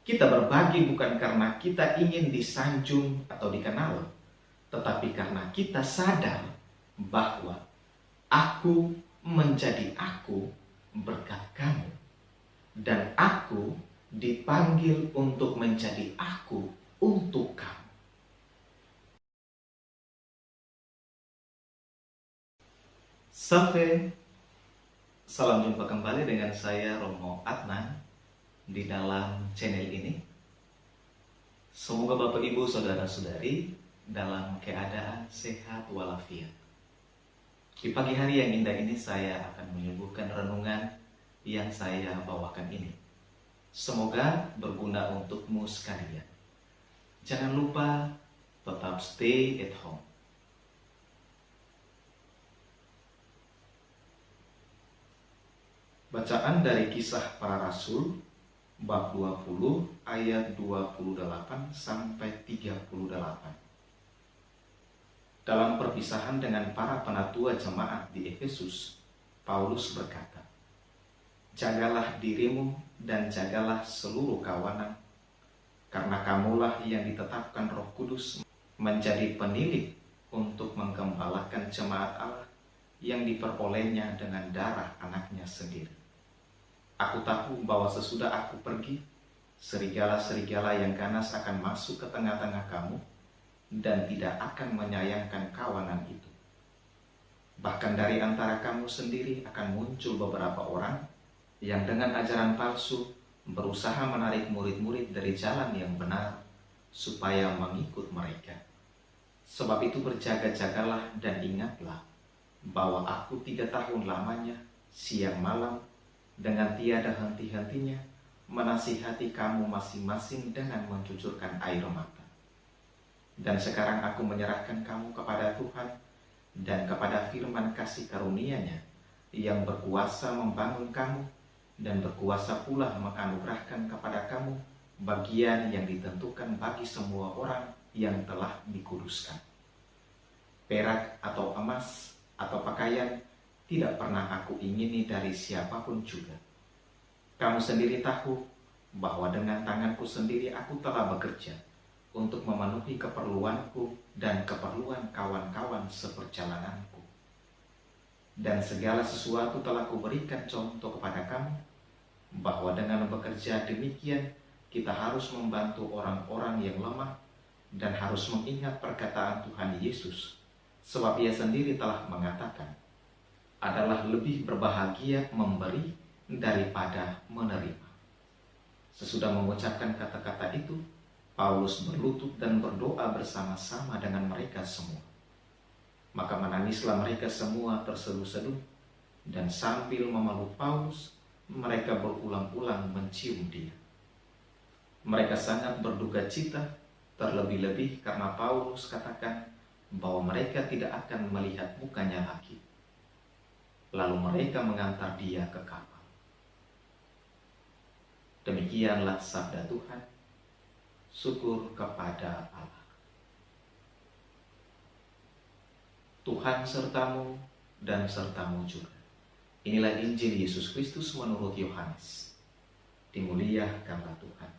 Kita berbagi bukan karena kita ingin disanjung atau dikenal, tetapi karena kita sadar bahwa aku menjadi aku berkat kamu, dan aku dipanggil untuk menjadi aku untuk kamu. Sampai salam jumpa kembali dengan saya Romo Adnan di dalam channel ini. Semoga Bapak Ibu Saudara-saudari dalam keadaan sehat walafiat. Di pagi hari yang indah ini saya akan menyuguhkan renungan yang saya bawakan ini. Semoga berguna untukmu sekalian. Jangan lupa tetap stay at home. Bacaan dari Kisah Para Rasul bab 20 ayat 28 sampai 38. Dalam perpisahan dengan para penatua jemaat di Efesus, Paulus berkata, "Jagalah dirimu dan jagalah seluruh kawanan, karena kamulah yang ditetapkan Roh Kudus menjadi penilik untuk menggembalakan jemaat Allah yang diperolehnya dengan darah anaknya sendiri. Aku tahu bahwa sesudah aku pergi, serigala-serigala yang ganas akan masuk ke tengah-tengah kamu dan tidak akan menyayangkan kawanan itu. Bahkan dari antara kamu sendiri akan muncul beberapa orang yang dengan ajaran palsu berusaha menarik murid-murid dari jalan yang benar supaya mengikut mereka. Sebab itu berjaga-jagalah dan ingatlah bahwa aku 3 tahun lamanya siang malam dengan tiada henti-hentinya menasihati kamu masing-masing dengan mencucurkan air mata. Dan sekarang aku menyerahkan kamu kepada Tuhan dan kepada firman kasih karunia-Nya yang berkuasa membangun kamu dan berkuasa pula menganugerahkan kepada kamu bagian yang ditentukan bagi semua orang yang telah dikuduskan. Perak atau emas atau pakaian tidak pernah aku ingini dari siapapun juga. Kamu sendiri tahu bahwa dengan tanganku sendiri aku telah bekerja untuk memenuhi keperluanku dan keperluan kawan-kawan seperjalananku. Dan segala sesuatu telah kuberikan contoh kepada kamu, bahwa dengan bekerja demikian kita harus membantu orang-orang yang lemah dan harus mengingat perkataan Tuhan Yesus, sebab Ia sendiri telah mengatakan, adalah lebih berbahagia memberi daripada menerima. Sesudah mengucapkan kata-kata itu, Paulus berlutut dan berdoa bersama-sama dengan mereka semua. Maka menangislah mereka semua terseduh-seduh, dan sambil memeluk Paulus, mereka berulang-ulang mencium dia. Mereka sangat berduka cita, terlebih-lebih karena Paulus katakan bahwa mereka tidak akan melihat mukanya lagi. Lalu mereka mengantar dia ke kapal. Demikianlah sabda Tuhan. Syukur kepada Allah. Tuhan sertamu dan sertamu juga. Inilah Injil Yesus Kristus menurut Yohanes. Dimuliakanlah Tuhan.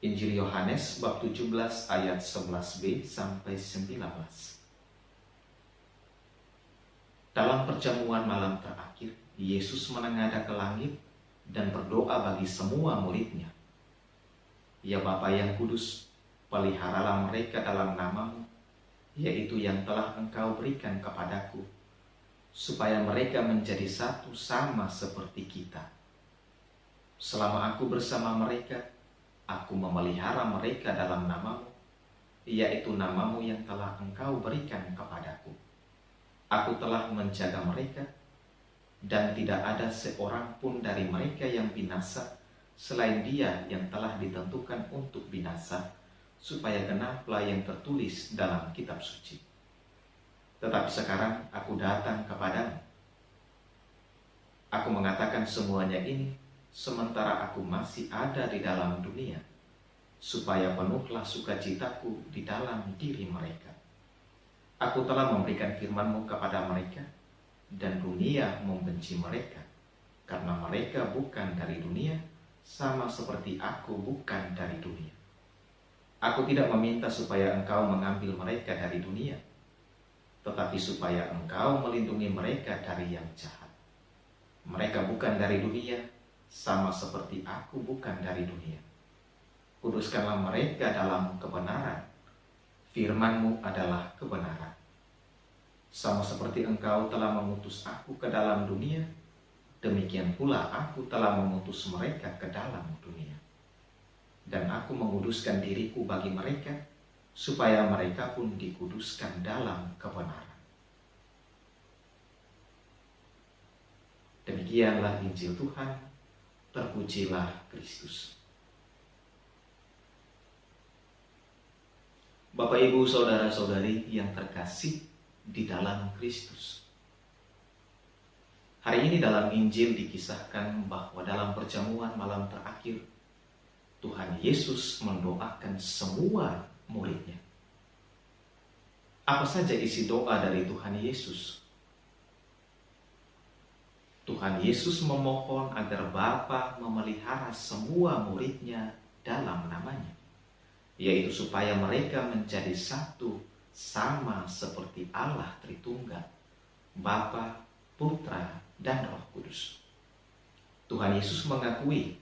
Injil Yohanes bab 17 ayat 11b sampai 19. Dalam perjamuan malam terakhir, Yesus menengadah ke langit dan berdoa bagi semua murid-Nya. Ya Bapa yang kudus, peliharalah mereka dalam nama-Mu, yaitu yang telah Engkau berikan kepadaku, supaya mereka menjadi satu sama seperti kita. Selama aku bersama mereka, aku memelihara mereka dalam nama-Mu, yaitu nama-Mu yang telah Engkau berikan kepadaku. Aku telah menjaga mereka, dan tidak ada seorang pun dari mereka yang binasa selain dia yang telah ditentukan untuk binasa, supaya genaplah yang tertulis dalam kitab suci. Tetapi sekarang aku datang kepadamu. Aku mengatakan semuanya ini sementara aku masih ada di dalam dunia, supaya penuhlah sukacitaku di dalam diri mereka. Aku telah memberikan firman-Mu kepada mereka, dan dunia membenci mereka, karena mereka bukan dari dunia, sama seperti aku bukan dari dunia. Aku tidak meminta supaya engkau mengambil mereka dari dunia, tetapi supaya engkau melindungi mereka dari yang jahat. Mereka bukan dari dunia, sama seperti aku bukan dari dunia. Kuduskanlah mereka dalam kebenaran. Firman-Mu adalah kebenaran. Sama seperti engkau telah mengutus aku ke dalam dunia, demikian pula aku telah mengutus mereka ke dalam dunia. Dan aku menguduskan diriku bagi mereka, supaya mereka pun dikuduskan dalam kebenaran. Demikianlah Injil Tuhan, terpujilah Kristus. Bapak, Ibu, saudara-saudari yang terkasih di dalam Kristus. Hari ini dalam Injil dikisahkan bahwa dalam perjamuan malam terakhir, Tuhan Yesus mendoakan semua murid-Nya. Apa saja isi doa dari Tuhan Yesus? Tuhan Yesus memohon agar Bapa memelihara semua murid-Nya dalam namanya, yaitu supaya mereka menjadi satu sama seperti Allah Tritunggal, Bapa, Putra, dan Roh Kudus. Tuhan Yesus mengakui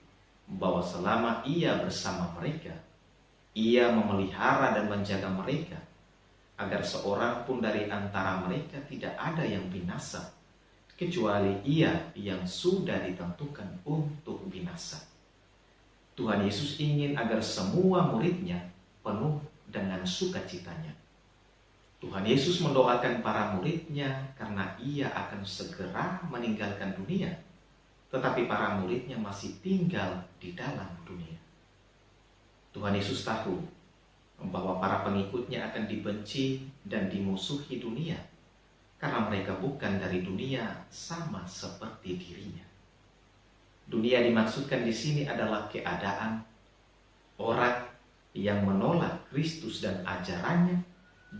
bahwa selama Ia bersama mereka, Ia memelihara dan menjaga mereka, agar seorang pun dari antara mereka tidak ada yang binasa, kecuali ia yang sudah ditentukan untuk binasa. Tuhan Yesus ingin agar semua murid-Nya penuh dengan sukacitanya. Tuhan Yesus mendoakan para murid-Nya karena Ia akan segera meninggalkan dunia, tetapi para murid-Nya masih tinggal di dalam dunia. Tuhan Yesus tahu bahwa para pengikut-Nya akan dibenci dan dimusuhi dunia, karena mereka bukan dari dunia sama seperti dirinya. Dunia dimaksudkan di sini adalah keadaan orang yang menolak Kristus dan ajarannya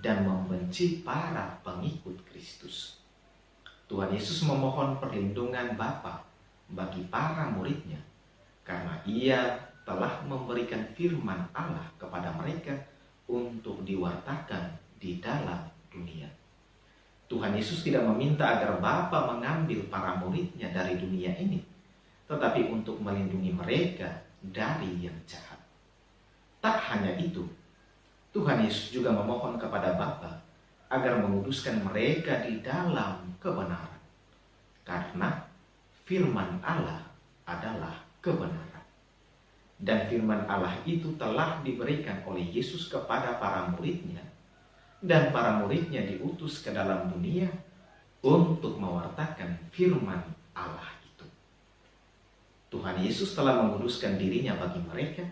dan membenci para pengikut Kristus. Tuhan Yesus memohon perlindungan Bapa bagi para murid-Nya karena Ia telah memberikan firman Allah kepada mereka untuk diwartakan di dalam dunia. Tuhan Yesus tidak meminta agar Bapa mengambil para murid-Nya dari dunia ini, tetapi untuk melindungi mereka dari yang jahat. Tak hanya itu, Tuhan Yesus juga memohon kepada Bapa agar menguduskan mereka di dalam kebenaran, karena firman Allah adalah kebenaran. Dan firman Allah itu telah diberikan oleh Yesus kepada para murid-Nya, dan para murid-Nya diutus ke dalam dunia untuk mewartakan firman Allah itu. Tuhan Yesus telah menguduskan dirinya bagi mereka,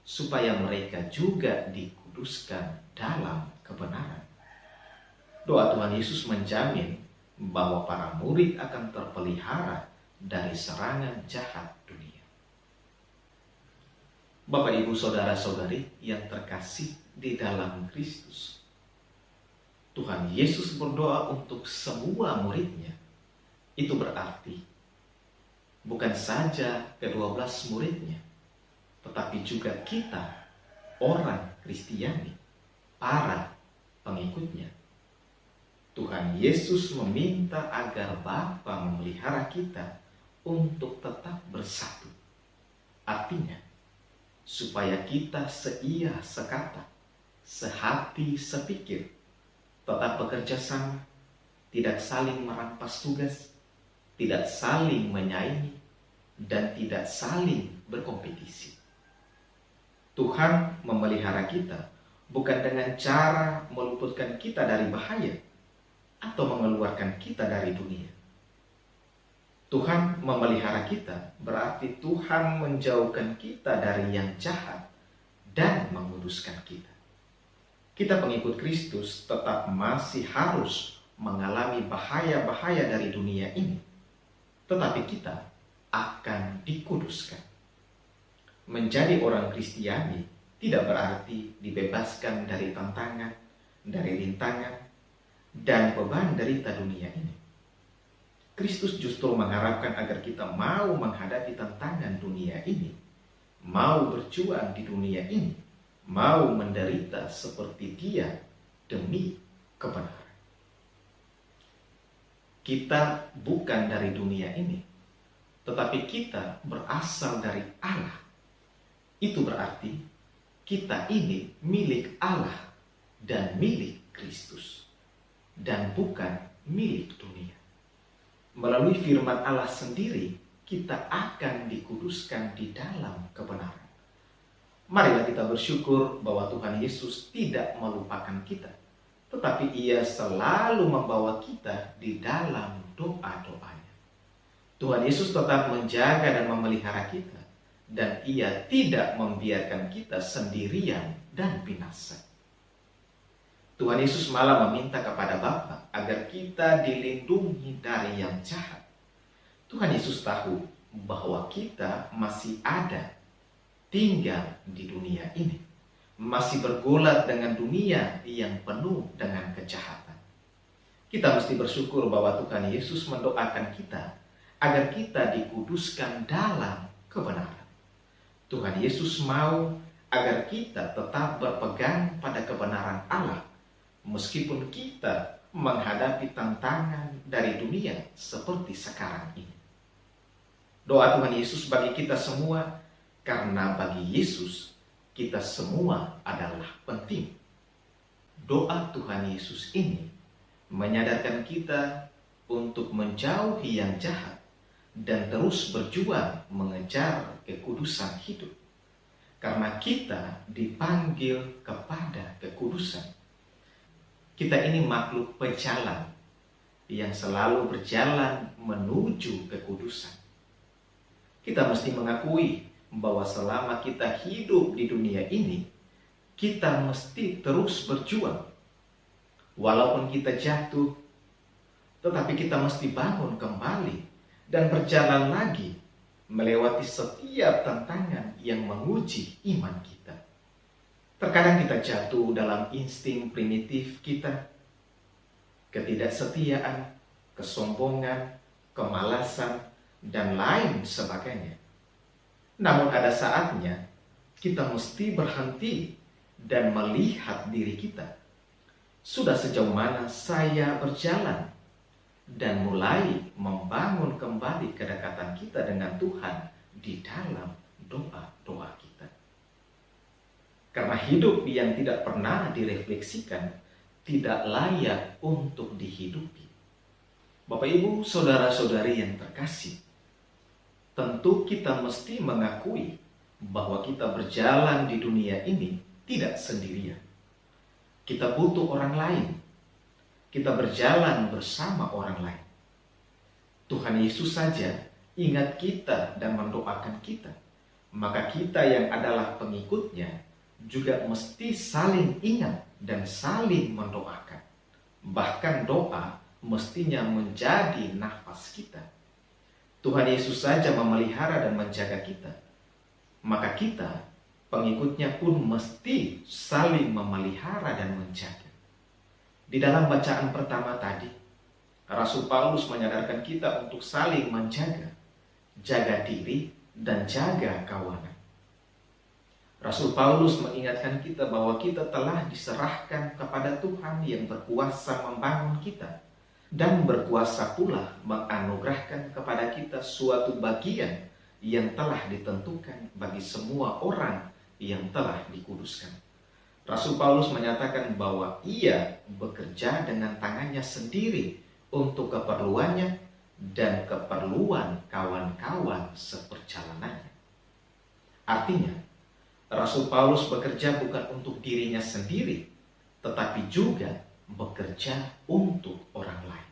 supaya mereka juga dikuduskan dalam kebenaran. Doa Tuhan Yesus menjamin bahwa para murid akan terpelihara dari serangan jahat dunia. Bapak, Ibu, saudara-saudari yang terkasih di dalam Kristus, Tuhan Yesus berdoa untuk semua murid-Nya. Itu berarti bukan saja ke-12 murid-Nya, tetapi juga kita, orang Kristiani, para pengikut-Nya. Tuhan Yesus meminta agar Bapa memelihara kita untuk tetap bersatu. Artinya, supaya kita seia sekata, sehati sepikir, tetap bekerja sama, tidak saling merampas tugas, tidak saling menyaingi, dan tidak saling berkompetisi. Tuhan memelihara kita bukan dengan cara meluputkan kita dari bahaya atau mengeluarkan kita dari dunia. Tuhan memelihara kita berarti Tuhan menjauhkan kita dari yang jahat dan menguduskan kita. Kita pengikut Kristus tetap masih harus mengalami bahaya-bahaya dari dunia ini, tetapi kita akan dikuduskan. Menjadi orang Kristiani tidak berarti dibebaskan dari tantangan, dari rintangan, dan beban derita dunia ini. Kristus justru mengharapkan agar kita mau menghadapi tantangan dunia ini, mau berjuang di dunia ini, mau menderita seperti Dia demi kebenaran. Kita bukan dari dunia ini, tetapi kita berasal dari Allah. Itu berarti kita ini milik Allah dan milik Kristus, dan bukan milik dunia. Melalui firman Allah sendiri, kita akan dikuduskan di dalam kebenaran. Marilah kita bersyukur bahwa Tuhan Yesus tidak melupakan kita, tetapi Ia selalu membawa kita di dalam doa-doanya. Tuhan Yesus tetap menjaga dan memelihara kita, dan Ia tidak membiarkan kita sendirian dan binasa. Tuhan Yesus malah meminta kepada Bapa agar kita dilindungi dari yang jahat. Tuhan Yesus tahu bahwa kita masih ada, tinggal di dunia ini, masih bergulat dengan dunia yang penuh dengan kejahatan. Kita mesti bersyukur bahwa Tuhan Yesus mendoakan kita agar kita dikuduskan dalam kebenaran. Tuhan Yesus mau agar kita tetap berpegang pada kebenaran Allah, meskipun kita menghadapi tantangan dari dunia seperti sekarang ini. Doa Tuhan Yesus bagi kita semua, karena bagi Yesus kita semua adalah penting. Doa Tuhan Yesus ini menyadarkan kita untuk menjauhi yang jahat dan terus berjuang mengejar kekudusan hidup. Karena kita dipanggil kepada kekudusan. Kita ini makhluk pejalan yang selalu berjalan menuju kekudusan. Kita mesti mengakui bahwa selama kita hidup di dunia ini, kita mesti terus berjuang. Walaupun kita jatuh, tetapi kita mesti bangun kembali dan berjalan lagi melewati setiap tantangan yang menguji iman kita. Terkadang kita jatuh dalam insting primitif kita, ketidaksetiaan, kesombongan, kemalasan, dan lain sebagainya. Namun ada saatnya kita mesti berhenti dan melihat diri kita. Sudah sejauh mana saya berjalan, dan mulai membangun kembali kedekatan kita dengan Tuhan di dalam doa-doa kita. Karena hidup yang tidak pernah direfleksikan tidak layak untuk dihidupi. Bapak, Ibu, saudara-saudari yang terkasih, tentu kita mesti mengakui bahwa kita berjalan di dunia ini tidak sendirian. Kita butuh orang lain. Kita berjalan bersama orang lain. Tuhan Yesus saja ingat kita dan mendoakan kita. Maka kita yang adalah pengikutnya juga mesti saling ingat dan saling mendoakan. Bahkan doa mestinya menjadi nafas kita. Tuhan Yesus saja memelihara dan menjaga kita. Maka kita, pengikutnya pun mesti saling memelihara dan menjaga. Di dalam bacaan pertama tadi, Rasul Paulus menyadarkan kita untuk saling menjaga, jaga diri, dan jaga kawanan. Rasul Paulus mengingatkan kita bahwa kita telah diserahkan kepada Tuhan yang berkuasa membangun kita, dan berkuasa pula menganugerahkan kepada kita suatu bagian yang telah ditentukan bagi semua orang yang telah dikuduskan. Rasul Paulus menyatakan bahwa ia bekerja dengan tangannya sendiri untuk keperluannya dan keperluan kawan-kawan seperjalanannya. Artinya, Rasul Paulus bekerja bukan untuk dirinya sendiri, tetapi juga bekerja untuk orang lain.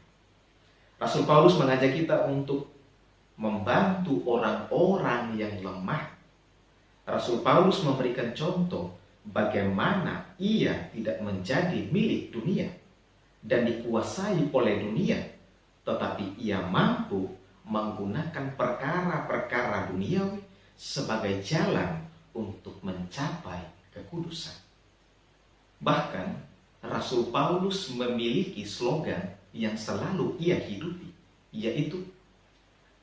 Rasul Paulus mengajak kita untuk membantu orang-orang yang lemah. Rasul Paulus memberikan contoh bagaimana ia tidak menjadi milik dunia dan dikuasai oleh dunia, tetapi ia mampu menggunakan perkara-perkara duniawi sebagai jalan untuk mencapai kekudusan. Bahkan Rasul Paulus memiliki slogan yang selalu ia hidupi, yaitu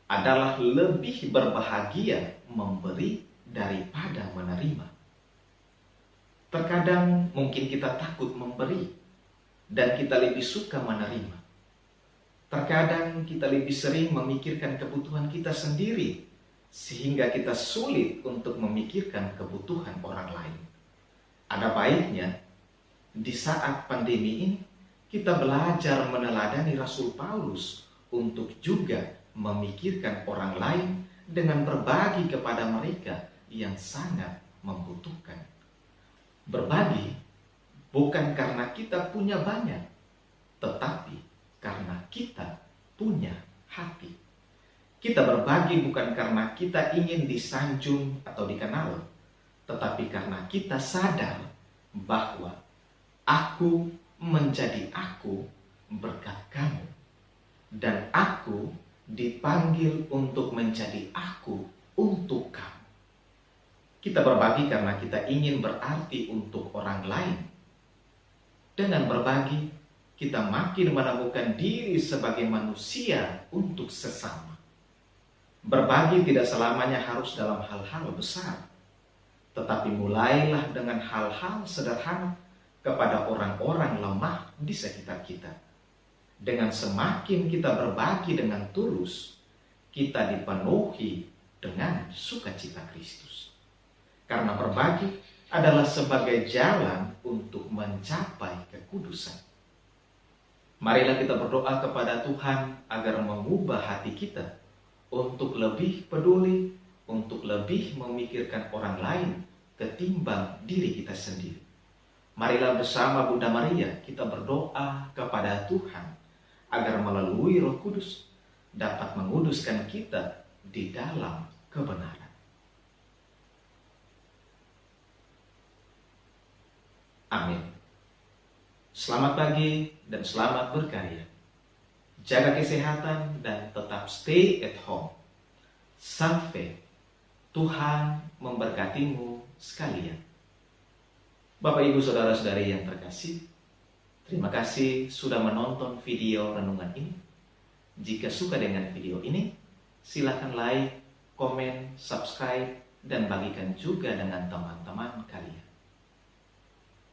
adalah lebih berbahagia memberi daripada menerima. Terkadang mungkin kita takut memberi dan kita lebih suka menerima. Terkadang kita lebih sering memikirkan kebutuhan kita sendiri sehingga kita sulit untuk memikirkan kebutuhan orang lain. Ada baiknya di saat pandemi ini kita belajar meneladani Rasul Paulus untuk juga memikirkan orang lain dengan berbagi kepada mereka yang sangat membutuhkan. Berbagi bukan karena kita punya banyak, tetapi karena kita punya hati. Kita berbagi bukan karena kita ingin disanjung atau dikenal, tetapi karena kita sadar bahwa aku menjadi aku berkat kamu, dan aku dipanggil untuk menjadi aku untuk kamu. Kita berbagi karena kita ingin berarti untuk orang lain. Dengan berbagi, kita makin menemukan diri sebagai manusia untuk sesama. Berbagi tidak selamanya harus dalam hal-hal besar, tetapi mulailah dengan hal-hal sederhana kepada orang-orang lemah di sekitar kita. Dengan semakin kita berbagi dengan tulus, kita dipenuhi dengan sukacita Kristus. Karena berbagi adalah sebagai jalan untuk mencapai kekudusan. Marilah kita berdoa kepada Tuhan agar mengubah hati kita untuk lebih peduli, untuk lebih memikirkan orang lain ketimbang diri kita sendiri. Marilah bersama Bunda Maria kita berdoa kepada Tuhan agar melalui Roh Kudus dapat menguduskan kita di dalam kebenaran. Amin. Selamat pagi dan selamat berkarya. Jaga kesehatan dan tetap stay at home. Sampai Tuhan memberkatimu sekalian. Bapak, Ibu, Saudara-saudari yang terkasih, terima kasih sudah menonton video renungan ini. Jika suka dengan video ini, silakan like, komen, subscribe, dan bagikan juga dengan teman-teman kalian.